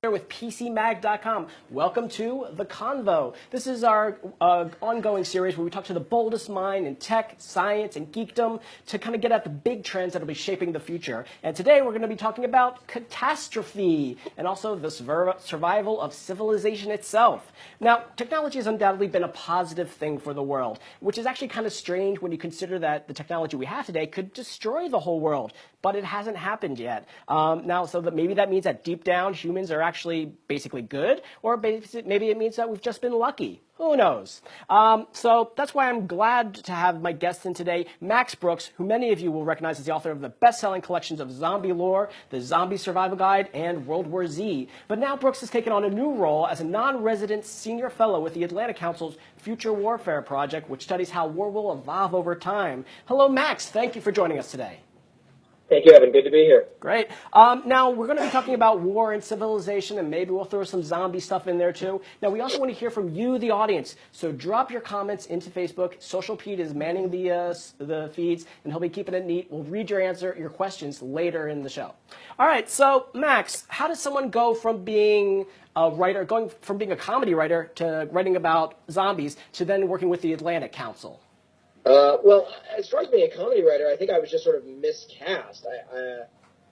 Here with PCMag.com. Welcome to The Convo. This is our ongoing series where we talk to the boldest mind in tech, science, and geekdom to kind of get at the big trends that will be shaping the future. And today we're going to be talking about catastrophe and also the survival of civilization itself. Now, technology has undoubtedly been a positive thing for the world, which is actually kind of strange when you consider that the technology we have today could destroy the whole world. But it hasn't happened yet. Maybe that means that deep down humans are actually basically good, or maybe it means that we've just been lucky. Who knows? So that's why I'm glad to have my guest in today, Max Brooks, who many of you will recognize as the author of the best-selling collections of zombie lore, The Zombie Survival Guide, and World War Z. But now Brooks has taken on a new role as a non-resident senior fellow with the Atlantic Council's Future Warfare Project, which studies how war will evolve over time. Hello, Max. Thank you for joining us today. Thank you, Evan. Good to be here. Great. Now, we're going to be talking about war and civilization, and maybe we'll throw some zombie stuff in there, too. Now, we also want to hear from you, the audience. So drop your comments into Facebook. Social Pete is manning the feeds, and he'll be keeping it neat. We'll read your questions later in the show. All right. So, Max, how does someone go from being a writer, going from being a comedy writer to writing about zombies to then working with the Atlantic Council? Well, as far as being a comedy writer, I think I was just sort of miscast.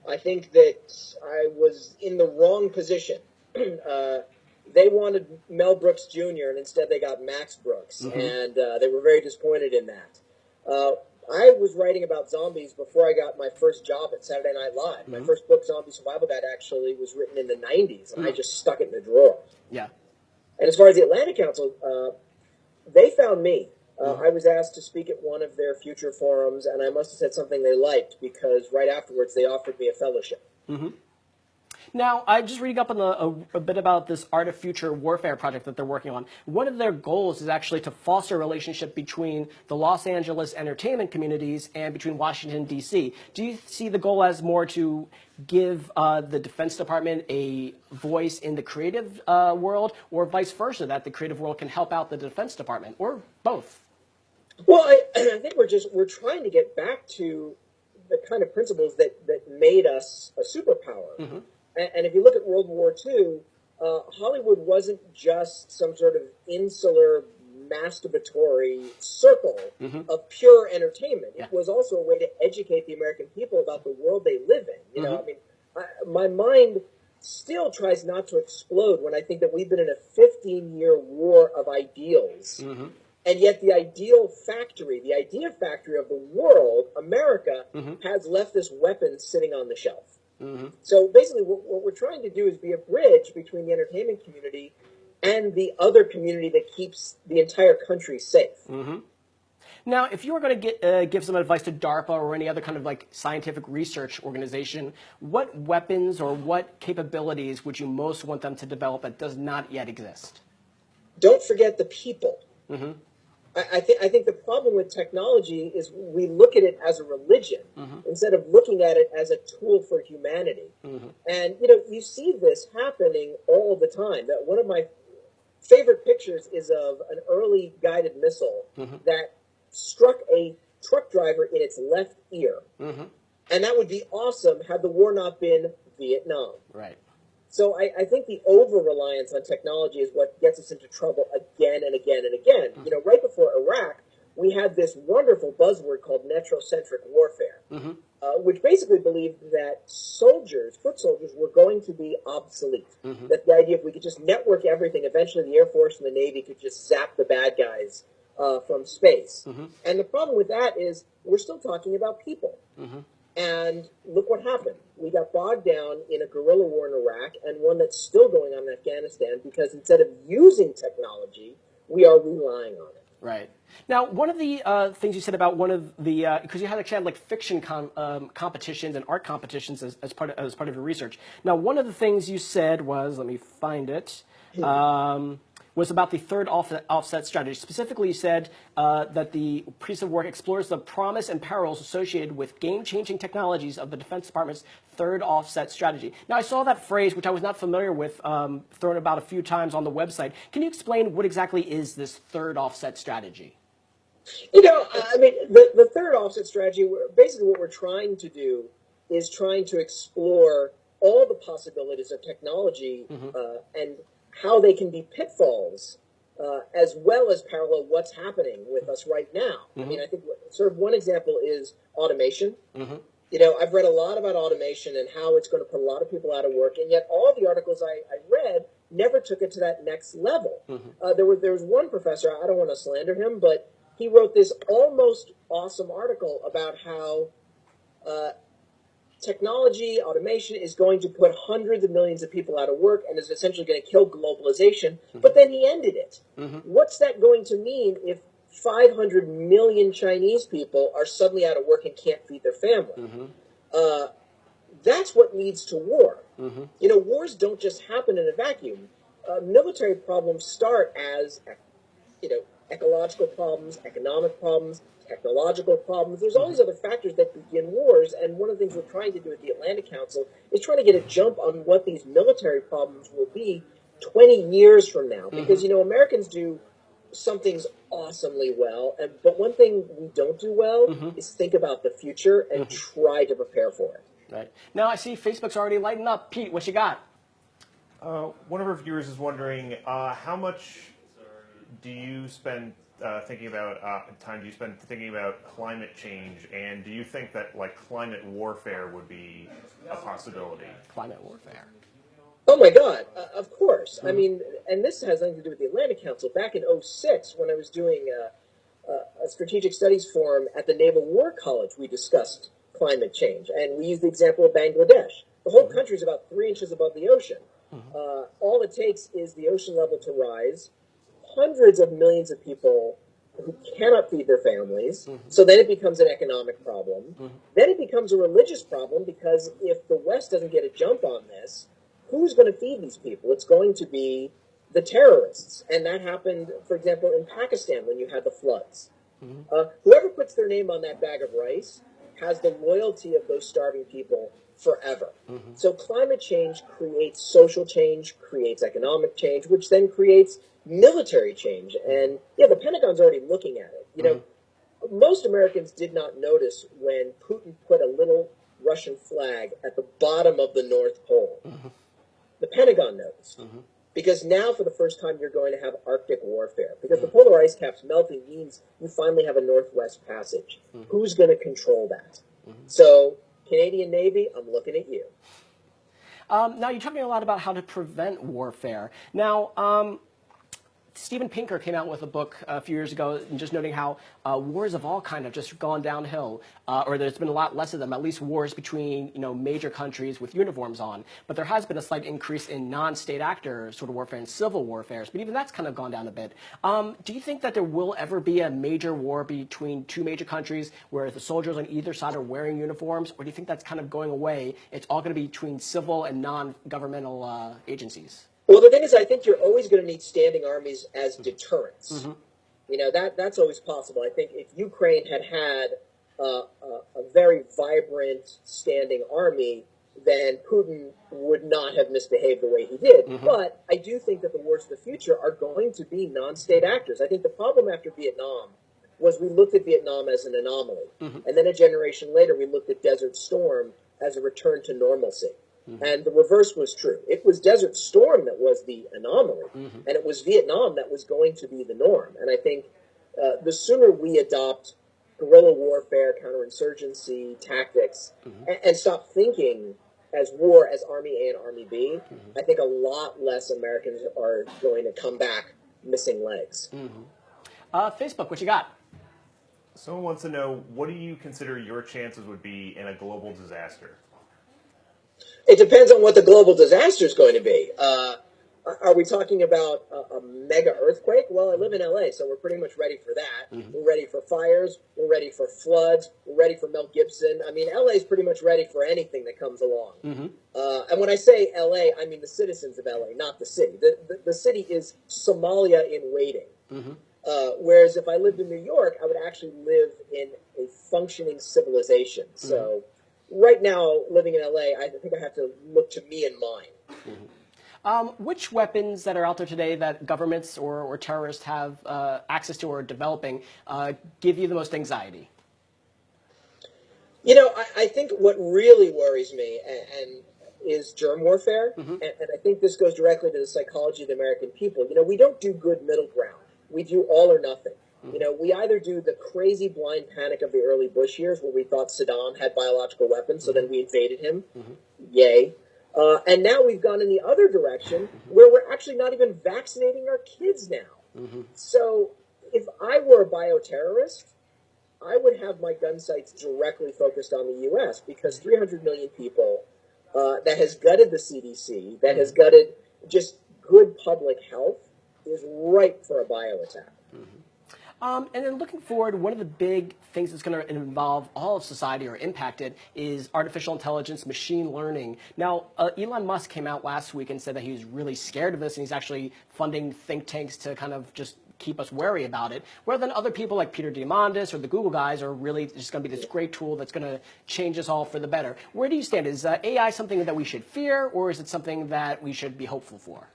I think that I was in the wrong position. They wanted Mel Brooks Jr., and instead they got Max Brooks, and they were very disappointed in that. I was writing about zombies before I got my first job at Saturday Night Live. My first book, Zombie Survival Guide, actually was written in the 90s, and I just stuck it in the drawer. Yeah. And as far as the Atlantic Council, they found me. I was asked to speak at one of their future forums, and I must have said something they liked, because right afterwards they offered me a fellowship. Now, I'm just reading up on a bit about this Art of Future Warfare project that they're working on. One of their goals is actually to foster a relationship between the Los Angeles entertainment communities and between Washington, D.C. Do you see the goal as more to give the Defense Department a voice in the creative world, or vice versa, that the creative world can help out the Defense Department, or both? Well, I think we're trying to get back to the kind of principles that made us a superpower. And if you look at World War II, Hollywood wasn't just some sort of insular, masturbatory circle of pure entertainment. It was also a way to educate the American people about the world they live in. You know, I mean, my mind still tries not to explode when I think that we've been in a 15-year war of ideals. And yet the idea factory of the world, America, has left this weapon sitting on the shelf. So basically what we're trying to do is be a bridge between the entertainment community and the other community that keeps the entire country safe. Now, if you were going to give some advice to DARPA or any other kind of like scientific research organization, what weapons or what capabilities would you most want them to develop that does not yet exist? Don't forget the people. I think the problem with technology is we look at it as a religion instead of looking at it as a tool for humanity. And, you know, you see this happening all the time. That one of my favorite pictures is of an early guided missile that struck a truck driver in its left ear. And that would be awesome had the war not been Vietnam. Right. So I think the over-reliance on technology is what gets us into trouble again and again and again. You know, right before Iraq, we had this wonderful buzzword called netrocentric warfare, which basically believed that foot soldiers, were going to be obsolete. That the idea if we could just network everything, eventually the Air Force and the Navy could just zap the bad guys from space. And the problem with that is we're still talking about people. And look what happened. We got bogged down in a guerrilla war in Iraq, and one that's still going on in Afghanistan, because instead of using technology, we are relying on it. Right. Now, one of the things you said about one of the, because you had like fiction competitions and art competitions as part of your research. Now, one of the things you said was, let me find it, was about the third offset strategy. Specifically, you said that the piece of work explores the promise and perils associated with game-changing technologies of the Defense Department's third offset strategy. Now, I saw that phrase, which I was not familiar with, thrown about a few times on the website. Can you explain what exactly is this third offset strategy? You know, I mean, the third offset strategy, basically what we're trying to do is trying to explore all the possibilities of technology and how they can be pitfalls, as well as parallel what's happening with us right now. I mean, I think sort of one example is automation. You know, I've read a lot about automation and how it's going to put a lot of people out of work, and yet all the articles I read never took it to that next level. There was one professor, I don't want to slander him, but he wrote this almost awesome article about how technology, automation is going to put hundreds of millions of people out of work and is essentially going to kill globalization, but then he ended it. What's that going to mean if 500 million Chinese people are suddenly out of work and can't feed their family? That's what leads to war. You know, wars don't just happen in a vacuum. Military problems start as, you know, ecological problems, economic problems, technological problems. There's all these other factors that begin wars, and one of the things we're trying to do at the Atlantic Council is trying to get a jump on what these military problems will be 20 years from now. Because, you know, Americans do some things awesomely well, but one thing we don't do well is think about the future and try to prepare for it. Right. Now I see Facebook's already lighting up. Pete, what you got? One of our viewers is wondering how much do you spend thinking about time do you spend thinking about climate change, and do you think that like climate warfare would be a possibility? Climate warfare. Oh my God, of course. I mean, and this has nothing to do with the Atlantic Council. Back in '06, when I was doing a strategic studies forum at the Naval War College, we discussed climate change, and we used the example of Bangladesh. The whole country is about 3 inches above the ocean. All it takes is the ocean level to rise. Hundreds of millions of people who cannot feed their families. So then it becomes an economic problem. Then it becomes a religious problem, because if the West doesn't get a jump on this, who's going to feed these people? It's going to be the terrorists. And that happened, for example, in Pakistan when you had the floods. Whoever puts their name on that bag of rice has the loyalty of those starving people forever. So climate change creates social change, creates economic change, which then creates military change. And yeah, the Pentagon's already looking at it. You know, most Americans did not notice when Putin put a little Russian flag at the bottom of the North Pole. The Pentagon noticed. Because now, for the first time, you're going to have Arctic warfare. Because the polar ice caps melting means you finally have a Northwest Passage. Who's going to control that? So, Canadian Navy, I'm looking at you. Now, you're talking a lot about how to prevent warfare. Now, Steven Pinker came out with a book a few years ago, just noting how wars have all kind of just gone downhill, or there's been a lot less of them, at least wars between, you know, major countries with uniforms on. But there has been a slight increase in non-state actor sort of warfare and civil warfares, but even that's kind of gone down a bit. Do you think that there will ever be a major war between two major countries where the soldiers on either side are wearing uniforms, or do you think that's kind of going away? It's all going to be between civil and non-governmental agencies? Well, the thing is, I think you're always going to need standing armies as deterrents. You know, that's always possible. I think if Ukraine had had a very vibrant standing army, then Putin would not have misbehaved the way he did. But I do think that the wars of the future are going to be non-state actors. I think the problem after Vietnam was we looked at Vietnam as an anomaly. And then a generation later, we looked at Desert Storm as a return to normalcy. And the reverse was true. It was Desert Storm that was the anomaly, and it was Vietnam that was going to be the norm. And I think the sooner we adopt guerrilla warfare, counterinsurgency tactics, and stop thinking as war as Army A and Army B, I think a lot less Americans are going to come back missing legs. Facebook, what you got? Someone wants to know, what do you consider your chances would be in a global disaster? It depends on what the global disaster is going to be. Are we talking about a mega earthquake? Well, I live in LA, so we're pretty much ready for that. We're ready for fires. We're ready for floods. We're ready for Mel Gibson. I mean, LA is pretty much ready for anything that comes along. And when I say LA, I mean the citizens of LA, not the city. The city is Somalia in waiting. Whereas if I lived in New York, I would actually live in a functioning civilization. So right now, living in LA, I think I have to look to me and mine. Which weapons that are out there today that governments or terrorists have access to or are developing give you the most anxiety? You know, I think what really worries me, and is germ warfare, and I think this goes directly to the psychology of the American people. We don't do good middle ground. We do all or nothing. We either do the crazy blind panic of the early Bush years where we thought Saddam had biological weapons, so then we invaded him. Yay. And now we've gone in the other direction where we're actually not even vaccinating our kids now. So if I were a bioterrorist, I would have my gun sights directly focused on the U.S. because 300 million people, that has gutted the CDC, that has gutted just good public health, is ripe for a bio attack. And then looking forward, one of the big things that's going to involve all of society or impact it is artificial intelligence, machine learning. Now, Elon Musk came out last week and said that he was really scared of this, and he's actually funding think tanks to kind of just keep us wary about it, where then other people like Peter Diamandis or the Google guys are really just going to be this great tool that's going to change us all for the better. Where do you stand? Is AI something that we should fear, or is it something that we should be hopeful for?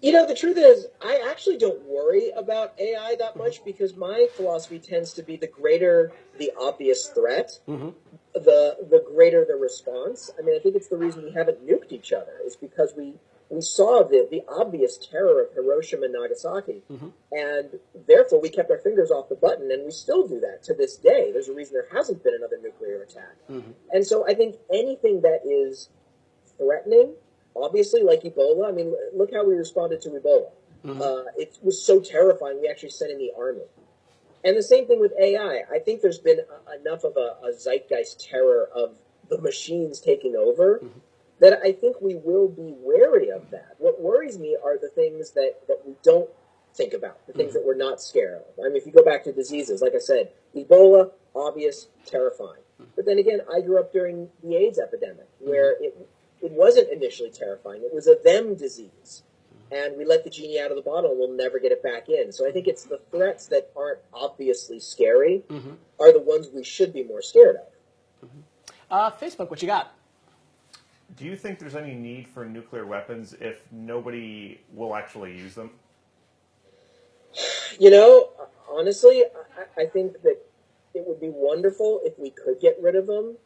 The truth is, I actually don't worry about AI that much because my philosophy tends to be the greater the obvious threat, the greater the response. I mean, I think it's the reason we haven't nuked each other is because we saw the obvious terror of Hiroshima and Nagasaki, and therefore we kept our fingers off the button, and we still do that to this day. There's a reason there hasn't been another nuclear attack. And so I think anything that is threatening, obviously, like Ebola. I mean, look how we responded to Ebola. It was so terrifying, we actually sent in the army. And the same thing with AI. I think there's been enough of a zeitgeist terror of the machines taking over that I think we will be wary of that. What worries me are the things that we don't think about, the things that we're not scared of. I mean, if you go back to diseases, like I said, Ebola, obvious, terrifying. But then again, I grew up during the AIDS epidemic, where it wasn't initially terrifying. It was a them disease. And we let the genie out of the bottle and we'll never get it back in. So I think it's the threats that aren't obviously scary are the ones we should be more scared of. Facebook, what you got? Do you think there's any need for nuclear weapons if nobody will actually use them? Honestly, I think that it would be wonderful if we could get rid of them.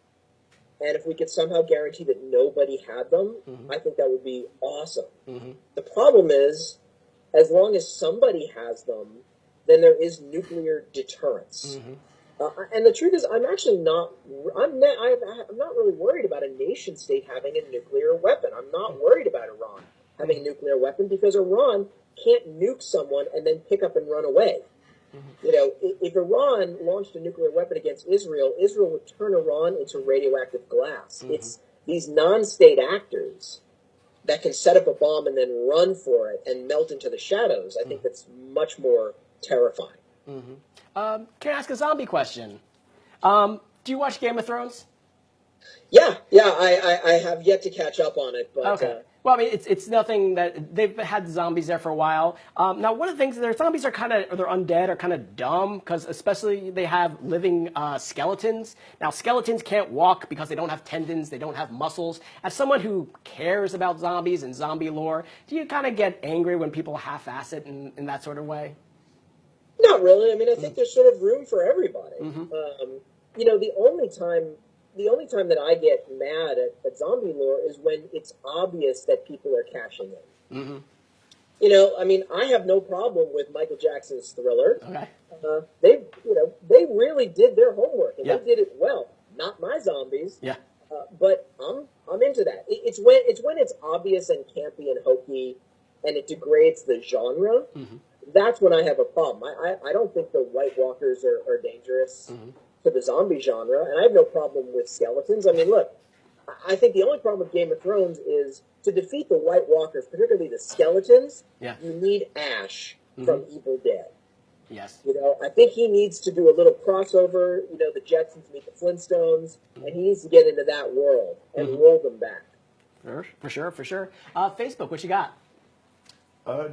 And if we could somehow guarantee that nobody had them, I think that would be awesome. The problem is, as long as somebody has them, then there is nuclear deterrence. And the truth is, I'm not really worried about a nation state having a nuclear weapon. I'm not worried about Iran having a nuclear weapon because Iran can't nuke someone and then pick up and run away. If Iran launched a nuclear weapon against Israel, Israel would turn Iran into radioactive glass. It's these non-state actors that can set up a bomb and then run for it and melt into the shadows. I think that's much more terrifying. Can I ask a zombie question? Do you watch Game of Thrones? Yeah, I have yet to catch up on it, but okay. Well, I mean, it's nothing that they've had zombies there for a while. Now, one of the things their zombies are they're undead, are kind of dumb because especially they have living skeletons. Now, skeletons can't walk because they don't have tendons, they don't have muscles. As someone who cares about zombies and zombie lore, do you kind of get angry when people half-ass it in that sort of way? Not really. I mean, I think there's sort of room for everybody. The only time that I get mad at zombie lore is when it's obvious that people are cashing in. I mean, I have no problem with Michael Jackson's Thriller. Okay. They really did their homework and they did it well. Not my zombies. Yeah. But I'm into that. It's when it's obvious and campy and hokey, and it degrades the genre. That's when I have a problem. I don't think the White Walkers are dangerous to the zombie genre, and I have no problem with skeletons. I mean, look, I think the only problem with Game of Thrones is to defeat the White Walkers, particularly the skeletons, you need Ash from Evil Dead. Yes. I think he needs to do a little crossover, the Jetsons meet the Flintstones, and he needs to get into that world and roll them back. For sure. Facebook, what you got?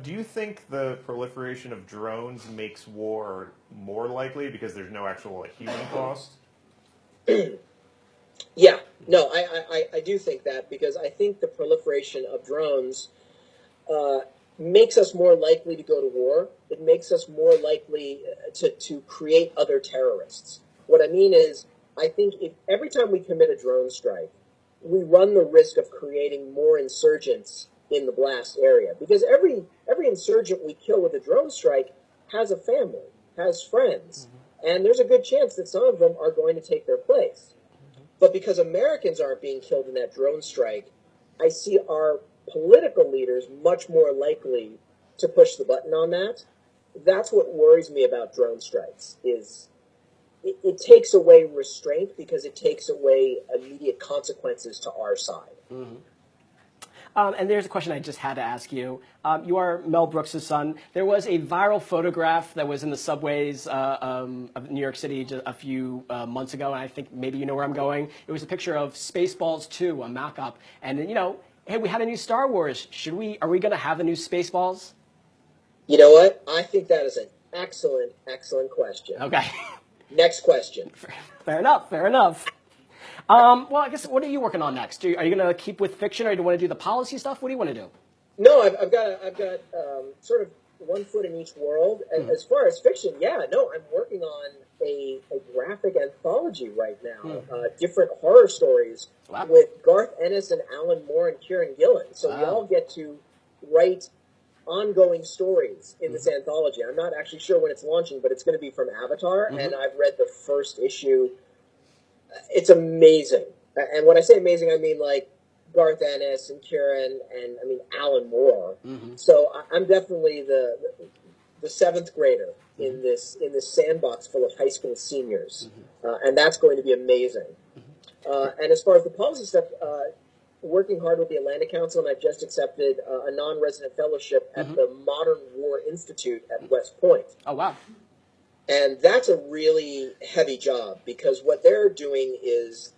Do you think the proliferation of drones makes war more likely because there's no actual human cost? Yeah, no, I do think that because I think the proliferation of drones makes us more likely to go to war. It makes us more likely to create other terrorists. What I mean is, I think if every time we commit a drone strike, we run the risk of creating more insurgents in the blast area, because every insurgent we kill with a drone strike has a family, has friends, and there's a good chance that some of them are going to take their place. But because Americans aren't being killed in that drone strike, I see our political leaders much more likely to push the button on that. That's what worries me about drone strikes, is it takes away restraint because it takes away immediate consequences to our side. And there's a question I just had to ask you. You are Mel Brooks' son. There was a viral photograph that was in the subways of New York City just a few months ago, and I think maybe you know where I'm going. It was a picture of Spaceballs 2, a mock-up. And, you know, hey, we had a new Star Wars. Are we going to have a new Spaceballs? You know what? I think that is an excellent, excellent question. Okay. Next question. Fair enough, fair enough. Well, I guess, what are you working on next? Are you going to keep with fiction, or do you want to do the policy stuff? What do you want to do? No, I've got sort of one foot in each world. As far as fiction, I'm working on a graphic anthology right now, different horror stories with Garth Ennis and Alan Moore and Kieran Gillen. So we all get to write ongoing stories in this anthology. I'm not actually sure when it's launching, but it's going to be from Avatar, and I've read the first issue. It's amazing. And when I say amazing, I mean like Garth Ennis and Kieran and Alan Moore. So I'm definitely the seventh grader in this sandbox full of high school seniors, and that's going to be amazing. And as far as the policy stuff, working hard with the Atlantic Council, and I've just accepted a non-resident fellowship at the Modern War Institute at West Point. Oh, wow. And that's a really heavy job, because what they're doing is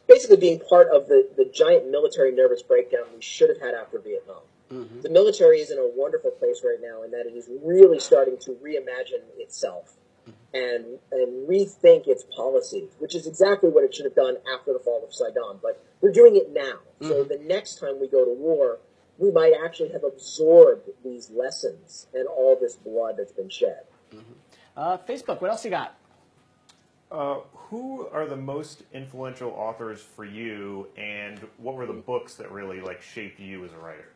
basically being part of the giant military nervous breakdown we should have had after Vietnam. The military is in a wonderful place right now, in that it is really starting to reimagine itself and rethink its policies, which is exactly what it should have done after the fall of Saigon. But we're doing it now. So the next time we go to war, we might actually have absorbed these lessons and all this blood that's been shed. Facebook, what else you got? Who are the most influential authors for you, and what were the books that really shaped you as a writer?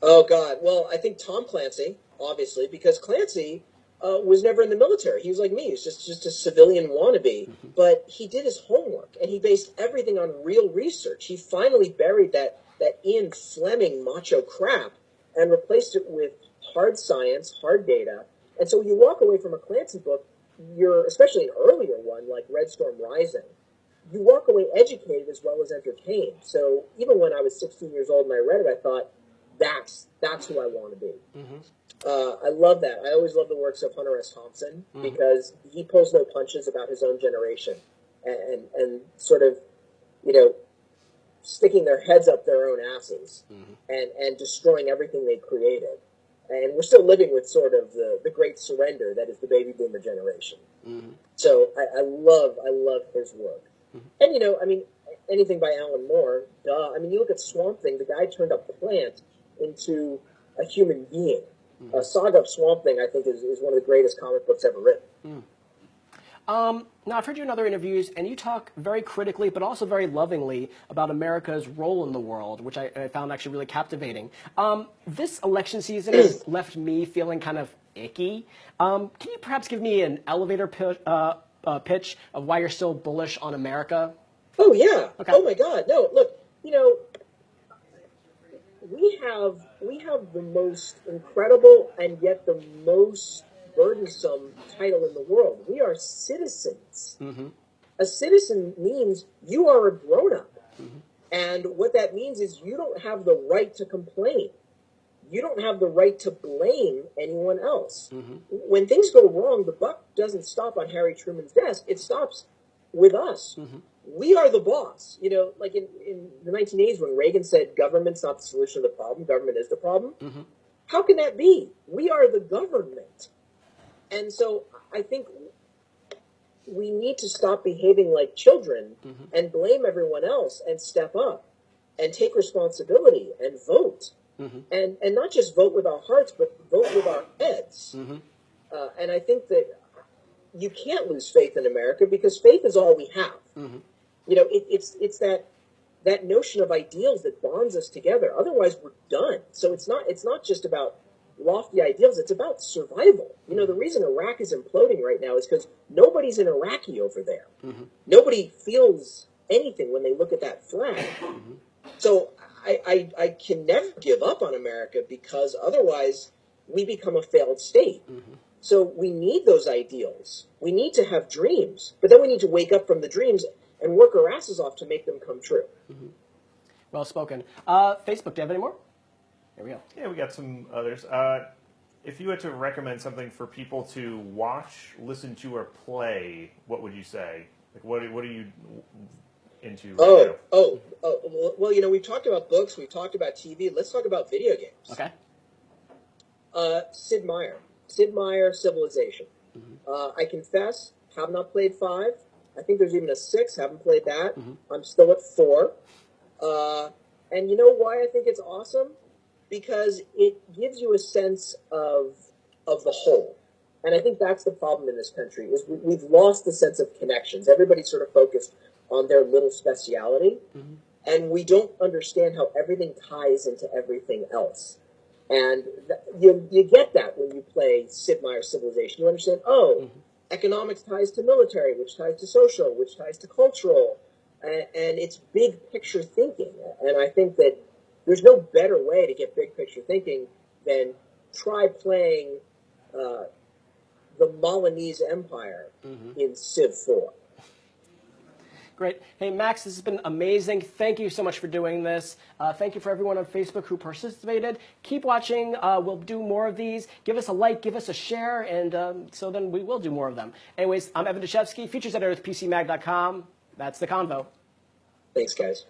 Oh, God. Well, I think Tom Clancy, obviously, because Clancy was never in the military. He was like me. He was just a civilian wannabe. But he did his homework, and he based everything on real research. He finally buried that Ian Fleming macho crap and replaced it with hard science, hard data. And so when you walk away from a Clancy book, especially an earlier one like Red Storm Rising, you walk away educated as well as entertained. So even when I was 16 years old and I read it, I thought, that's who I want to be. I love that. I always love the works of Hunter S. Thompson, because he pulls no punches about his own generation and sort of, sticking their heads up their own asses and destroying everything they created. And we're still living with sort of the great surrender that is the baby boomer generation. So I love his work. And, anything by Alan Moore, duh. You look at Swamp Thing, the guy turned a plant into a human being. Saga of Swamp Thing, I think, is one of the greatest comic books ever written. Now, I've heard you in other interviews, and you talk very critically, but also very lovingly about America's role in the world, which I found actually really captivating. This election season has left me feeling kind of icky. Can you perhaps give me an elevator pitch of why you're still bullish on America? Oh, yeah. Okay. Oh, my God. No, look, we have the most incredible and yet the most burdensome title in the world. We are citizens. A citizen means you are a grown-up. And what that means is you don't have the right to complain. You don't have the right to blame anyone else. When things go wrong, the buck doesn't stop on Harry Truman's desk. It stops with us. We are the boss. Like in the 1980s when Reagan said government's not the solution to the problem, government is the problem. How can that be? We are the government. And so I think we need to stop behaving like children and blame everyone else and step up and take responsibility and vote. And not just vote with our hearts, but vote with our heads. And I think that you can't lose faith in America, because faith is all we have. It's that notion of ideals that bonds us together. Otherwise, we're done. So it's not just about lofty ideals. It's about survival. The reason Iraq is imploding right now is because nobody's an Iraqi over there. Mm-hmm. Nobody feels anything when they look at that flag. Mm-hmm. So I can never give up on America, because otherwise we become a failed state. Mm-hmm. So we need those ideals. We need to have dreams, but then we need to wake up from the dreams and work our asses off to make them come true. Mm-hmm. Well spoken. Facebook, do you have any more? Here we go. Yeah, we got some others. If you had to recommend something for people to watch, listen to, or play, what would you say? Like, what are you into? Well, we've talked about books, we've talked about TV. Let's talk about video games. Okay. Sid Meier, Civilization. Mm-hmm. I confess, have not played 5. I think there's even a 6. Haven't played that. Mm-hmm. I'm still at 4. And you know why I think it's awesome? Because it gives you a sense of the whole. And I think that's the problem in this country, is we've lost the sense of connections. Everybody's sort of focused on their little speciality. Mm-hmm. And we don't understand how everything ties into everything else. And you get that when you play Sid Meier's Civilization. You understand, mm-hmm. economics ties to military, which ties to social, which ties to cultural. And it's big picture thinking. And I think that there's no better way to get big picture thinking than try playing the Milanese Empire mm-hmm. in Civ 4. Great. Hey, Max, this has been amazing. Thank you so much for doing this. Thank you for everyone on Facebook who participated. Keep watching. We'll do more of these. Give us a like, give us a share, and so then we will do more of them. Anyways, I'm Evan Dashevsky, features editor with PCMag.com. That's The Convo. Thanks, guys.